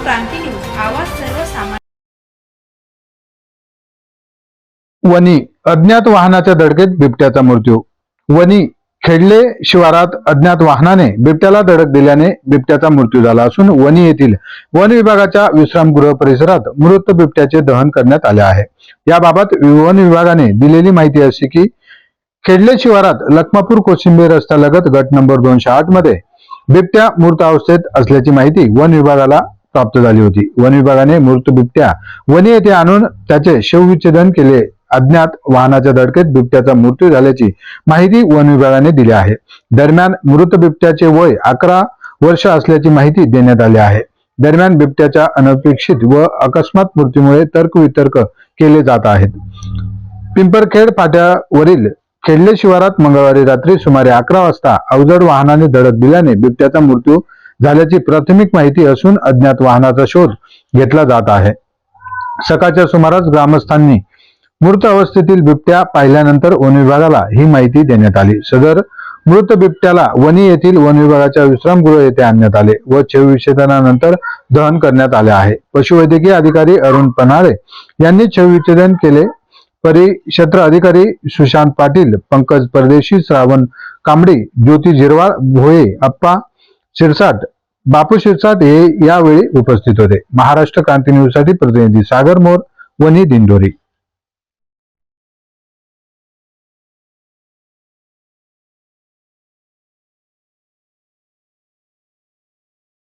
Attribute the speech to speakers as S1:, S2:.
S1: क्रांती news, आवाज सर्वसामान्य.
S2: वणी अज्ञात वाहनाच्या धडकेत बिबट्याचा मृत्यू. वणी खेडले शिवारात अज्ञात वाहनाने बिबट्याला धडक दिल्याने बिबट्याचा मृत्यू झाला असून वणी येथील वन विभागाच्या विश्रामगृह परिसरात मृत बिबट्याचे दहन करण्यात आले आहे. याबाबत वन विभागाने दिलेली माहिती अशी की खेडले शिवारात लखमापूर कोशिंबीर रस्त्यालगत गट नंबर 208 मध्ये बिबट्या मृत अवस्थेत असल्याची माहिती वन विभागाला प्राप्त झाली होती. वन विभागाने मृत बिबट्या वणी येथे आणून त्याचे शवविच्छेदन केले. अज्ञात वाहनाच्या धडकेत बिबट्याचा मृत्यू झाल्याची माहिती वन विभागाने दिली आहे. दरम्यान मृत बिबट्याचे वय 11 वर्ष असल्याची माहिती देण्यात आली आहे. दरम्यान बिबट्याच्या अनपेक्षित व अकस्मात मृत्यूमुळे तर्कवितर्क केले जात आहेत. पिंपरखेड फाट्यावरील खेडले शिवारात मंगळवारी रात्री सुमारे 11 वाजता अवजड वाहनाने धडक दिल्याने बिबट्याचा मृत्यू झाल्याची प्राथमिक माहिती असून अज्ञात वाहनाचा शोध घेतला जात आहे. सकाळच्या सुमारास ग्रामस्थांनी मृत अवस्थेतील बिबट्या पाहिल्यानंतर वन विभागाला ही माहिती देण्यात आली. सदर मृत बिबट्याला वणी येथील वन विभागाच्या विश्रामगृह येथे आणण्यात आले व शवविच्छेदनानंतर दहन करण्यात आले आहे. पशुवैद्यकीय अधिकारी अरुण पन्हाळे यांनी शवविच्छेदन केले. परिक्षेत्र अधिकारी सुशांत पाटील, पंकज परदेशी, श्रावण कांबडी, ज्योती झिरवाळ, भोये, अप्पा शिरसाट, बापू शिरसाट हे यावेळी उपस्थित होते. महाराष्ट्र क्रांती न्यूज साठी प्रतिनिधी सागर मोर, वणी, दिंडोरी.